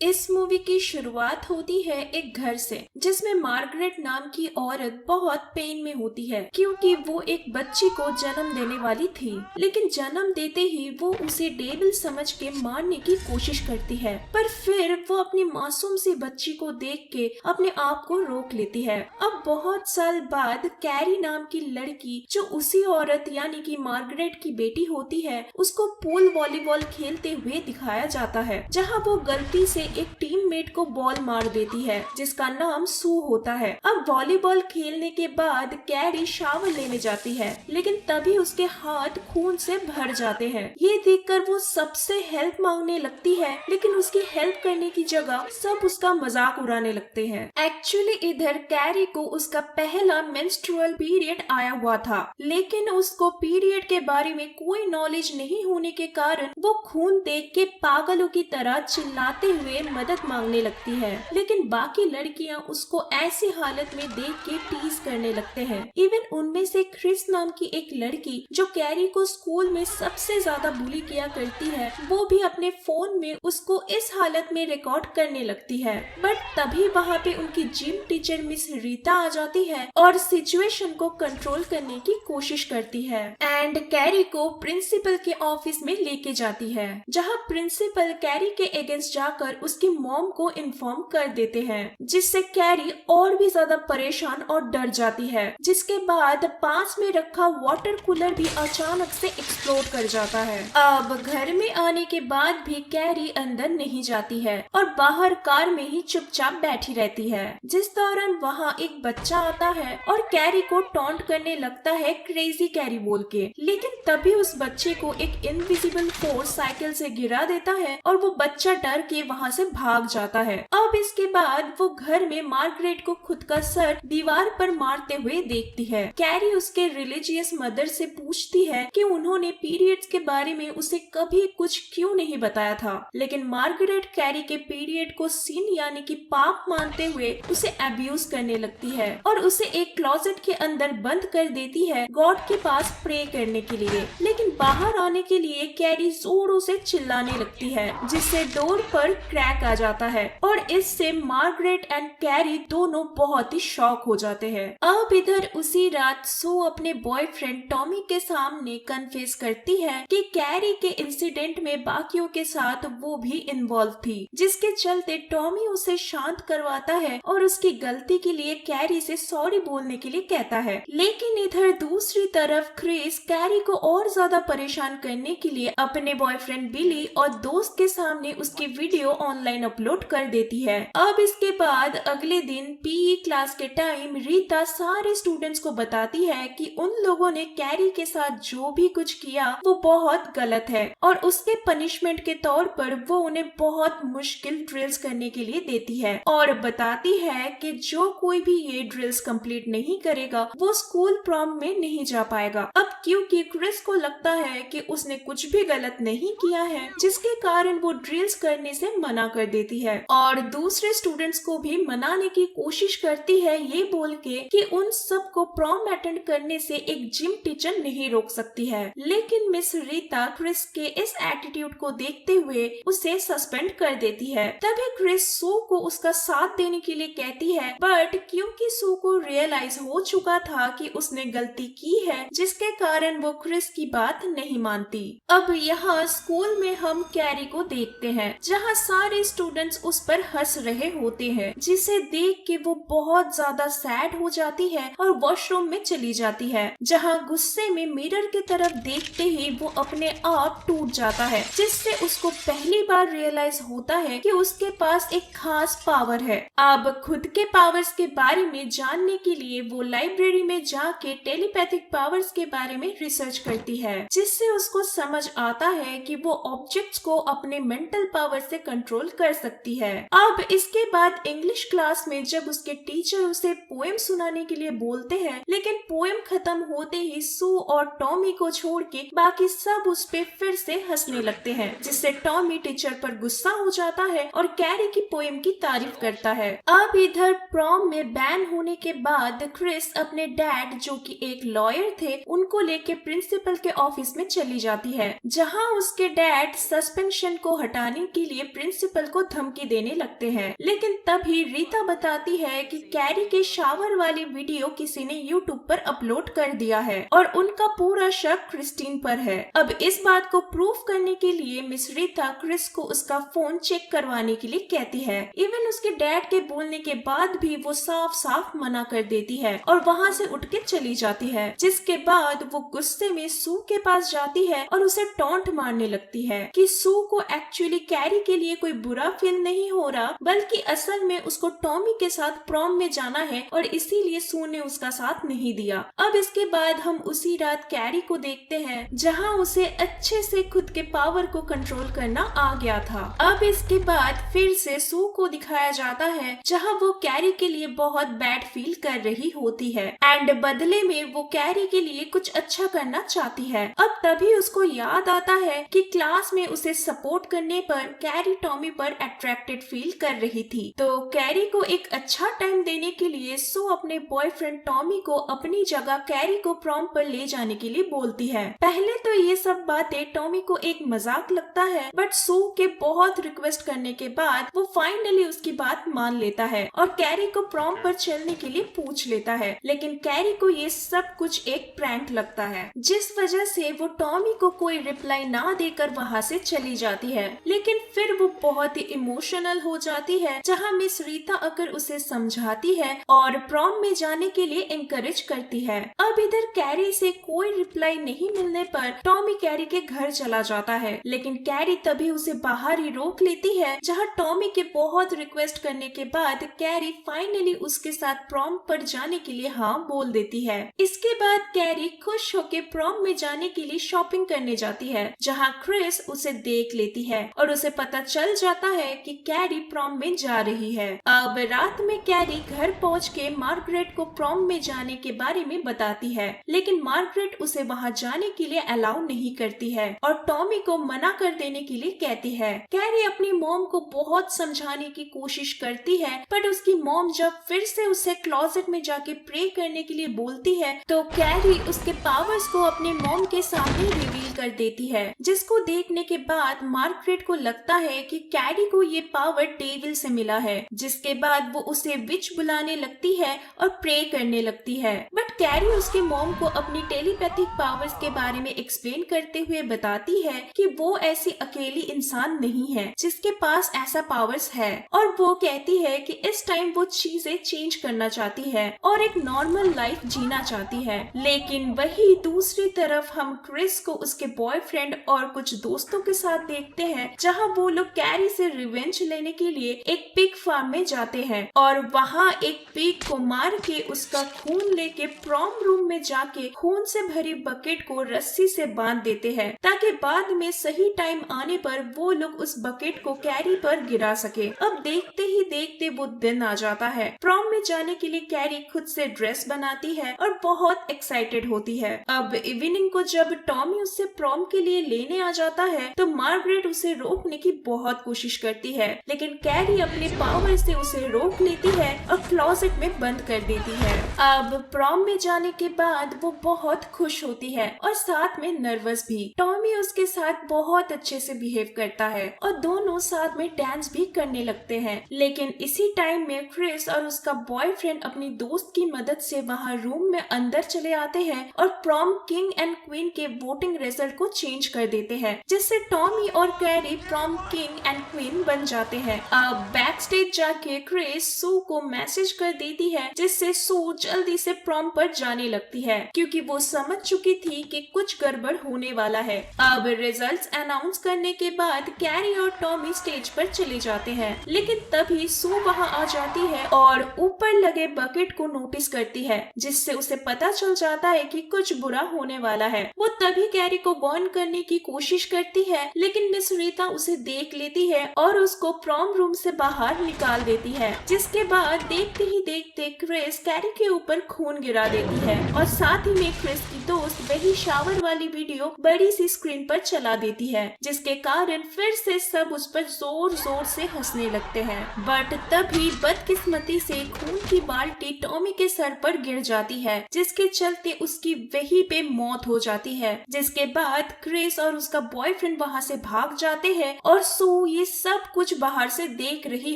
इस मूवी की शुरुआत होती है एक घर से, जिसमें मार्गरेट नाम की औरत बहुत पेन में होती है क्योंकि वो एक बच्ची को जन्म देने वाली थी। लेकिन जन्म देते ही वो उसे डेविल समझ के मारने की कोशिश करती है, पर फिर वो अपनी मासूम सी बच्ची को देख के अपने आप को रोक लेती है। अब बहुत साल बाद कैरी नाम की लड़की, जो उसी औरत यानी कि मार्गरेट की बेटी होती है, उसको पूल वॉलीबॉल खेलते हुए दिखाया जाता है, जहाँ वो गलती से एक टीममेट को बॉल मार देती है जिसका नाम सू होता है। अब वॉलीबॉल खेलने के बाद कैरी शावर लेने जाती है, लेकिन तभी उसके हाथ खून से भर जाते हैं। ये देखकर वो सबसे हेल्प मांगने लगती है, लेकिन उसकी हेल्प करने की जगह सब उसका मजाक उड़ाने लगते हैं। एक्चुअली इधर कैरी को उसका पहला मेंस्ट्रुअल पीरियड आया हुआ था, लेकिन उसको पीरियड के बारे में कोई नॉलेज नहीं होने के कारण वो खून देख के पागलों की तरह चिल्लाते हुए मदद मांगने लगती है। लेकिन बाकी लड़कियां उसको ऐसी हालत में देख के टीज करने लगते हैं। इवन उनमें से क्रिस नाम की एक लड़की, जो कैरी को स्कूल में सबसे ज्यादा बुली किया करती है, वो भी अपने फोन में उसको इस हालत में रिकॉर्ड करने लगती है। बट तभी वहाँ पे उनकी जिम टीचर मिस रीता आ जाती है और सिचुएशन को कंट्रोल करने की कोशिश करती है एंड कैरी को प्रिंसिपल के ऑफिस में लेके जाती है, जहाँ प्रिंसिपल कैरी के अगेंस्ट जाकर उसकी मॉम को इन्फॉर्म कर देते हैं, जिससे कैरी और भी ज्यादा परेशान और डर जाती है। जिसके बाद पास में रखा वाटर कूलर भी अचानक से एक्सप्लोड कर जाता है। अब घर में आने के बाद भी कैरी अंदर नहीं जाती है और बाहर कार में ही चुपचाप बैठी रहती है। जिस दौरान वहाँ एक बच्चा आता है और कैरी को टॉन्ट करने लगता है क्रेजी कैरी बोल के, लेकिन तभी उस बच्चे को एक इनविजिबल फोर्स साइकिल से गिरा देता है और वो बच्चा डर के वहाँ से भाग जाता है। अब इसके बाद वो घर में मार्गरेट को खुद का सर दीवार पर मारते हुए देखती है। कैरी उसके रिलीजियस मदर से पूछती है कि उन्होंने पीरियड्स के बारे में उसे कभी कुछ क्यों नहीं बताया था, लेकिन मार्गरेट कैरी के पीरियड को सिन यानी कि पाप मानते हुए उसे अब्यूज करने लगती है और उसे एक क्लोजेट के अंदर बंद कर देती है गॉड के पास प्रे करने के लिए। लेकिन बाहर आने के लिए कैरी जोरों से चिल्लाने लगती है, जिससे डोर पर क्रैक आ जाता है और इससे मार्गरेट एंड कैरी दोनों बहुत ही शॉक हो जाते हैं। अब इधर उसी रात सू अपने बॉयफ्रेंड टॉमी के सामने कन्फेस करती है कि कैरी के इंसिडेंट में बाकियों के साथ वो भी इन्वॉल्व थी, जिसके चलते टॉमी उसे शांत करवाता है और उसकी गलती के लिए कैरी से सॉरी बोलने के लिए कहता है। लेकिन इधर दूसरी तरफ क्रिस कैरी को और ज्यादा परेशान करने के लिए अपने बॉयफ्रेंड बिली और दोस्त के सामने उसकी वीडियो ऑनलाइन अपलोड कर देती है। अब इसके बाद अगले दिन पीई क्लास के टाइम रीता सारे स्टूडेंट्स को बताती है कि उन लोगों ने कैरी के साथ जो भी कुछ किया वो बहुत गलत है और उसके पनिशमेंट के तौर पर वो उन्हें बहुत मुश्किल ड्रिल्स करने के लिए देती है और बताती है कि जो कोई भी ये ड्रिल्स कंप्लीट नहीं करेगा वो स्कूल प्रॉम में नहीं जा पाएगा। अब क्योंकि क्रिस को लगता है कि उसने कुछ भी गलत नहीं किया है, जिसके कारण वो ड्रिल्स करने से मना कर देती है और दूसरे स्टूडेंट्स को भी मनाने की कोशिश करती है, ये बोल के कि उन सब को प्रॉम अटेंड करने से एक जिम टीचर नहीं रोक सकती है। लेकिन मिस रीता क्रिस के इस एटीट्यूड को देखते हुए उसे सस्पेंड कर देती है। तभी क्रिस सू को उसका साथ देने के लिए कहती है, बट क्योंकि सू को रियलाइज हो चुका था कि उसने गलती की है, जिसके कारण वो क्रिस की बात नहीं मानती। अब यहाँ स्कूल में हम कैरी को देखते हैं, जहाँ सारे स्टूडेंट्स उस पर हंस रहे होते हैं, जिसे देख के वो बहुत ज्यादा सैड हो जाती है और वॉशरूम में चली जाती है, जहाँ गुस्से में मिरर की तरफ देखते ही वो अपने आप टूट जाता है, जिससे उसको पहली बार रियलाइज होता है कि उसके पास एक खास पावर है। अब खुद के पावर्स के बारे में जानने के लिए वो लाइब्रेरी में जाके टेलीपैथिक पावर्स के बारे में रिसर्च करती है, जिससे उसको समझ आता है कि वो ऑब्जेक्ट्स को अपने मेंटल पावर से कंट्रोल कर सकती है। अब इसके बाद इंग्लिश क्लास में जब उसके टीचर उसे पोएम सुनाने के लिए बोलते हैं, लेकिन पोएम खत्म होते ही सू और टॉमी को छोड़ के बाकी सब उस पे फिर से हंसने लगते हैं, जिससे टॉमी टीचर पर गुस्सा हो जाता है और कैरी की पोएम की तारीफ करता है। अब इधर प्रॉम में बैन होने के बाद क्रिस अपने डैड, जो कि एक लॉयर थे, उनको लेके प्रिंसिपल के ऑफिस में चली जाती है, जहां उसके डैड सस्पेंशन को हटाने के लिए प्रिंसिपल प्रिंसिपल को धमकी देने लगते हैं। लेकिन तभी रीता बताती है कि कैरी के शावर वाली वीडियो किसी ने यूट्यूब पर अपलोड कर दिया है और उनका पूरा शक क्रिस्टीन पर है। अब इस बात को प्रूफ करने के लिए मिस रीता क्रिस को उसका फोन चेक करवाने के लिए कहती है। इवन उसके डैड के बोलने के बाद भी वो साफ साफ मना कर देती है और वहाँ से उठ के चली जाती है। जिसके बाद वो गुस्से में सू के पास जाती है और उसे टॉन्ट मारने लगती है कि सू को एक्चुअली कैरी के लिए कोई बुरा फील नहीं हो रहा, बल्कि असल में उसको टॉमी के साथ प्रॉम में जाना है और इसीलिए सू ने उसका साथ नहीं दिया। अब इसके बाद हम उसी रात कैरी को देखते हैं जहाँ उसे अच्छे से खुद के पावर को कंट्रोल करना आ गया था। अब इसके बाद फिर से सू को दिखाया जाता है जहाँ वो कैरी के लिए बहुत बैड फील कर रही होती है एंड बदले में वो कैरी के लिए कुछ अच्छा करना चाहती है। अब तभी उसको याद आता है कि क्लास में उसे सपोर्ट करने पर कैरी टॉमी पर अट्रैक्टेड फील कर रही थी। तो कैरी को एक अच्छा टाइम देने के लिए सू अपने बॉयफ्रेंड टॉमी को अपनी जगह कैरी को प्रॉम पर ले जाने के लिए बोलती है। पहले तो ये सब बातें टॉमी को एक मजाक लगता है, बट सू के बहुत रिक्वेस्ट करने के बाद वो फाइनली उसकी बात मान लेता है और कैरी को प्रॉम पर चलने के लिए पूछ लेता है। लेकिन कैरी को ये सब कुछ एक प्रैंक लगता है, जिस वजह से वो टॉमी को कोई रिप्लाई ना देकर वहाँ से चली जाती है। लेकिन फिर वो बहुत ही इमोशनल हो जाती है जहाँ मिस रीता आकर उसे समझाती है और प्रॉम में जाने के लिए एनकरेज करती है। अब इधर कैरी से कोई रिप्लाई नहीं मिलने पर टॉमी कैरी के घर चला जाता है, लेकिन कैरी तभी उसे बाहर ही रोक लेती है जहाँ टॉमी के बहुत रिक्वेस्ट करने के बाद कैरी फाइनली उसके साथ प्रॉम पर जाने के लिए हाँ बोल देती है। इसके बाद कैरी खुश होकर प्रॉम में जाने के लिए शॉपिंग करने जाती है जहाँ क्रिस उसे देख लेती है और उसे पता चल जाता है कि कैरी प्रॉम में जा रही है। अब रात में कैरी घर पहुँच के मार्गरेट को प्रॉम में जाने के बारे में बताती है, लेकिन मार्गरेट उसे वहाँ जाने के लिए अलाउ नहीं करती है और टॉमी को मना कर देने के लिए कहती है। कैरी अपनी मॉम को बहुत समझाने की कोशिश करती है, बट उसकी मॉम जब फिर से उसे क्लोजेट में जाके प्रे करने के लिए बोलती है तो कैरी उसके पावर्स को अपने मॉम के सामने रिवील कर देती है, जिसको देखने के बाद मार्गरेट को लगता है कि कैरी को ये पावर डेविल से मिला है। जिसके बाद वो उसे विच बुलाने लगती है और प्रे करने लगती है, बट कैरी उसके मॉम को अपनी टेलीपैथिक पावर्स के बारे में एक्सप्लेन करते हुए बताती है कि वो ऐसी अकेली इंसान नहीं है जिसके पास ऐसा पावर्स है, और वो कहती है कि इस टाइम वो चीजें चेंज करना चाहती है और एक नॉर्मल लाइफ जीना चाहती है। लेकिन वही दूसरी तरफ हम क्रिस को उसके बॉयफ्रेंड और कुछ दोस्तों के साथ देखते हैं जहां वो लोग कैरी से रिवेंज लेने के लिए एक पिग फार्म में जाते हैं और वहां एक पिग को मार के उसका खून लेके प्रॉम रूम में जाके खून से भरी बकेट को रस्सी से बांध देते हैं ताकि बाद में सही टाइम आने पर वो लोग उस बकेट को कैरी पर गिरा सके। अब देखते ही देखते वो दिन आ जाता है। प्रॉम में जाने के लिए कैरी खुद से ड्रेस बनाती है और बहुत एक्साइटेड होती है। अब इवनिंग को जब टॉमी उससे प्रॉम के लिए लेने आ जाता है तो मार्गरेट उसे रोकने की बहुत कोशिश करती है, लेकिन कैरी अपने पावर से उसे रोक लेती है और क्लोजेट में बंद कर देती है। अब प्रॉम में जाने के बाद वो बहुत खुश होती है और साथ में नर्वस भी। टॉमी उसके साथ बहुत अच्छे से बिहेव करता है और दोनों साथ में डांस भी करने लगते हैं। लेकिन इसी टाइम में क्रिस और उसका बॉयफ्रेंड अपनी दोस्त की मदद से वहाँ रूम में अंदर चले आते हैं और प्रॉम किंग एंड क्वीन के वोटिंग रिजल्ट को चेंज कर देते हैं, जिससे टॉमी और Carrie prom king and queen बन जाते हैं। अब बैक स्टेज जाके क्रिस सू को मैसेज कर देती है, जिससे सू जल्दी से प्रॉम पर जाने लगती है क्योंकि वो समझ चुकी थी कि कुछ गड़बड़ होने वाला है। अब रिजल्ट्स अनाउंस करने के बाद कैरी और टॉमी स्टेज पर चले जाते हैं, लेकिन तभी सू वहां आ जाती है और ऊपर लगे बकेट को नोटिस करती है, जिससे उसे पता चल जाता है कि कुछ बुरा होने वाला है। वो तभी कैरी को वार्न करने की कोशिश करती है, लेकिन मिस रीता उसे देख लेती है और उसको प्रॉम रूम से बाहर निकाल देती है। जिसके बाद देखते ही देखते क्रिस कैरी के ऊपर खून गिरा देती है और साथ ही में क्रिस की दोस्त वही शावर वाली वीडियो बड़ी सी स्क्रीन पर चला देती है, जिसके कारण फिर से सब उस पर जोर जोर से हंसने लगते हैं। बट तभी बदकिस्मती से खून की बाल्टी टॉमी के सर पर गिर जाती है, जिसके चलते उसकी वहीं पे मौत हो जाती है। जिसके बाद क्रिस और उसका बॉयफ्रेंड वहाँ से भाग जाते हैं और सू ये सब कुछ बाहर से देख रही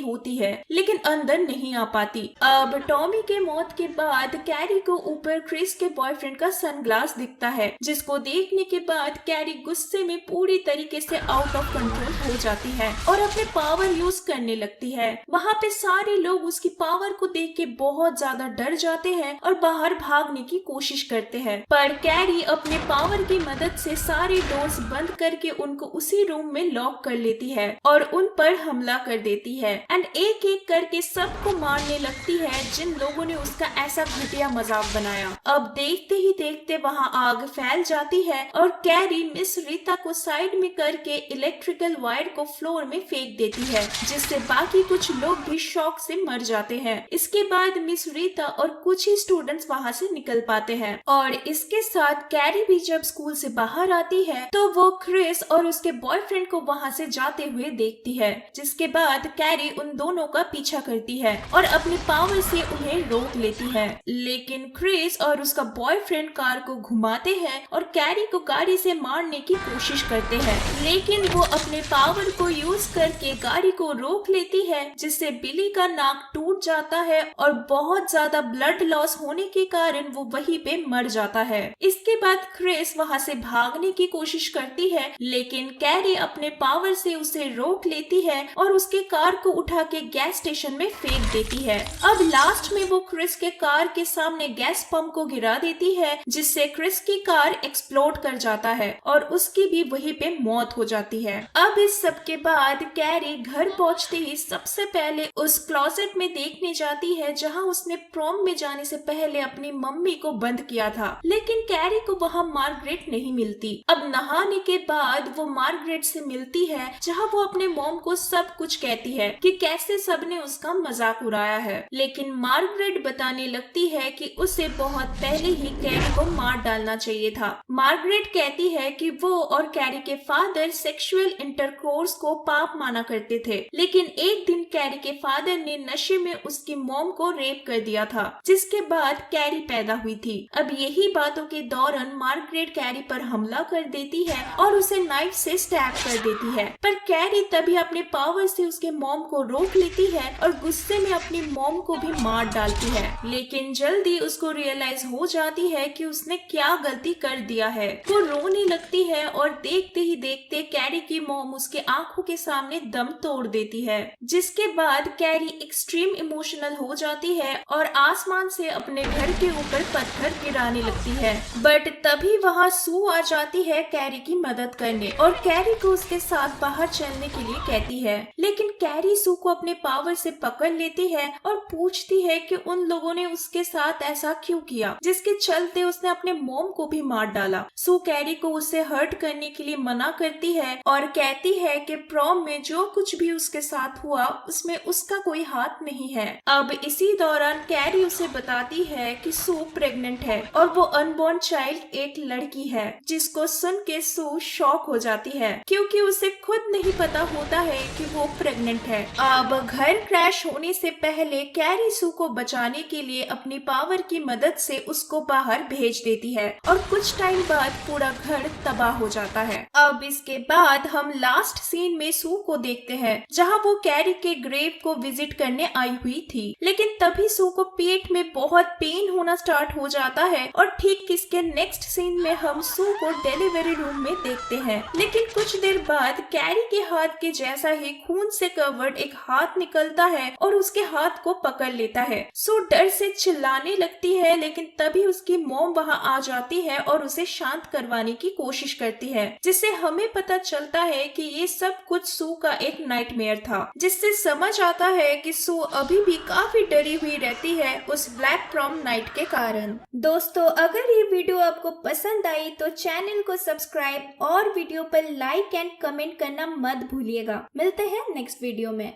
होती है लेकिन अंदर नहीं आ पाती। अब टॉमी के मौत के बाद कैरी को ऊपर क्रिस के बॉयफ्रेंड का सनग्लास दिखता है, जिसको देखने के बाद कैरी गुस्से में पूरी तरीके से आउट ऑफ कंट्रोल हो जाती है और अपने पावर यूज करने लगती है। वहाँ पे सारे लोग उसकी पावर को देख के बहुत ज्यादा डर जाते हैं और बाहर भागने की कोशिश करते हैं, पर कैरी अपने पावर की मदद से सारे डोर्स बंद करके उनको उसी रूम में लॉक कर लेती है और उन पर हमला कर देती है एंड एक एक करके सबको मारने लगती है जिन लोगों ने उसका ऐसा घटिया मजाक बनाया। अब देखते ही देखते वहाँ आग फैल जाती है और कैरी मिस रीता को साइड में करके इलेक्ट्रिकल वायर को फ्लोर में फेंक देती है, जिससे बाकी कुछ लोग भी शॉक से मर जाते हैं। इसके बाद मिस रीता और कुछ ही स्टूडेंट्स वहाँ से निकल पाते हैं और इसके साथ कैरी भी जब स्कूल से बाहर आती है तो वो क्रिस और उसके बॉयफ्रेंड को वहाँ से जाते हुए देखती है, जिसके बाद कैरी उन दोनों का पीछा करती है और अपनी पावर से उन्हें रोक लेती है। लेकिन क्रिस और उसका बॉयफ्रेंड कार को घुमाते हैं और कैरी को गाड़ी से मारने की कोशिश करते हैं, लेकिन वो अपने पावर को यूज करके गाड़ी को रोक लेती है, जिससे बिली का नाक टूट जाता है और बहुत ज्यादा ब्लड लॉस होने के कारण वो वहीं पे मर जाता है। इसके बाद क्रिस वहाँ से भागने की कोशिश करती है, लेकिन कैरी अपने पावर से उसे रोक लेती है और उसके कार को उठा के गैस स्टेशन में फेंक देती है। अब लास्ट में वो क्रिस के कार के सामने गैस पंप को गिरा देती है, जिससे क्रिस की कार एक्सप्लोड कर जाता है और उसकी भी वहीं पे मौत हो जाती है। अब इस सब के बाद कैरी घर पहुंचते ही सबसे पहले उस क्लोसेट में देखने जाती है जहां उसने प्रॉम में जाने से पहले अपनी मम्मी को बंद किया था, लेकिन कैरी को वहां मार्गरेट नहीं मिलती। अब नहाने के बाद वो मार्गरेट से मिलती है, जहां वो अपने मॉम को सब कुछ कहती है कि कैसे सबने उसका मजाक उड़ाया है, लेकिन मार्गरेट बताने लगती है कि उसे बहुत पहले ही कैरी को मार डालना चाहिए था। मार्गरेट कहती है कि वो और कैरी के फादर सेक्सुअल इंटरकोर्स को पाप माना करते थे, लेकिन एक दिन कैरी के फादर ने नशे में उसकी मॉम को रेप कर दिया था, जिसके बाद कैरी पैदा हुई थी। अब यही बातों के दौरान मार्गरेट कैरी पर हमला कर देती है और उसे नाइफ से स्टैब कर देती है, पर कैरी तभी अपने पावर से उसके मॉम को रोक लेती है और गुस्से में अपनी मॉम को भी मार डालती है, लेकिन जल्दी उसको रियलाइज हो जाती है कि उसने क्या गलती कर दिया है। वो रोने लगती है और देखते ही देखते कैरी की मॉम उसके आंखों के सामने दम तोड़ देती है, जिसके बाद कैरी एक्सट्रीम इमोशनल हो जाती है और आसमान से अपने घर के ऊपर पत्थर गिराने लगती है। बट तभी वहाँ सू आ जाती है कैरी की मदद करने और कैरी को उसके साथ बाहर चलने के लिए कहती है, लेकिन कैरी सू को अपने पावर से पकड़ लेती है और पूछती है कि उन लोगों ने उसके साथ ऐसा क्यों किया, जिसके चलते उसने अपने मॉम को भी मार डाला। सू कैरी को उससे हर्ट करने के लिए मना करती है और कहती है कि प्रॉम में जो कुछ भी उसके साथ हुआ उसमें उसका कोई हाथ नहीं है। अब इसी दौरान कैरी उसे बताती है कि सू प्रेग्नेंट है और वो अनबॉर्न चाइल्ड एक लड़की है, जिसको सुन के सू शॉक हो जाती है क्योंकि उसे खुद नहीं पता होता है कि वो प्रेग्नेंट है। अब घर क्रैश होने से पहले कैरी सू को बचाने के लिए अपनी पावर की मदद से उसको बाहर भेज देती है और कुछ टाइम बाद पूरा घर तबाह हो जाता है। अब इसके बाद हम लास्ट सीन में सू को देखते हैं, जहां वो कैरी के ग्रेव को विजिट करने आई हुई थी, लेकिन तभी सू को पेट में बहुत पेन होना स्टार्ट हो जाता है और ठीक इसके नेक्स्ट सीन में हम सू को डिलीवरी रूम में देखते हैं। लेकिन कुछ देर बाद कैरी के हाथ के जैसा ही खून से कवर्ड एक हाथ निकलता है और उसके हाथ को पकड़ लेता है। सू डर से चिल्लाने लगती है, लेकिन तभी उसकी मॉम वहां आ जाती है और उसे शांत करवाने की कोशिश करती है, जिससे हमें पता चलता है कि ये सब कुछ सू का एक नाइटमेयर था, जिससे समझ आता है कि सू अभी भी काफी डरी हुई रहती है उस ब्लैक प्रॉम नाइट के कारण। दोस्तों, अगर ये वीडियो आपको पसंद आई तो चैनल को सब्सक्राइब और वीडियो पर लाइक एंड कमेंट करना मत भूलिएगा। मिलते हैं नेक्स्ट वीडियो में।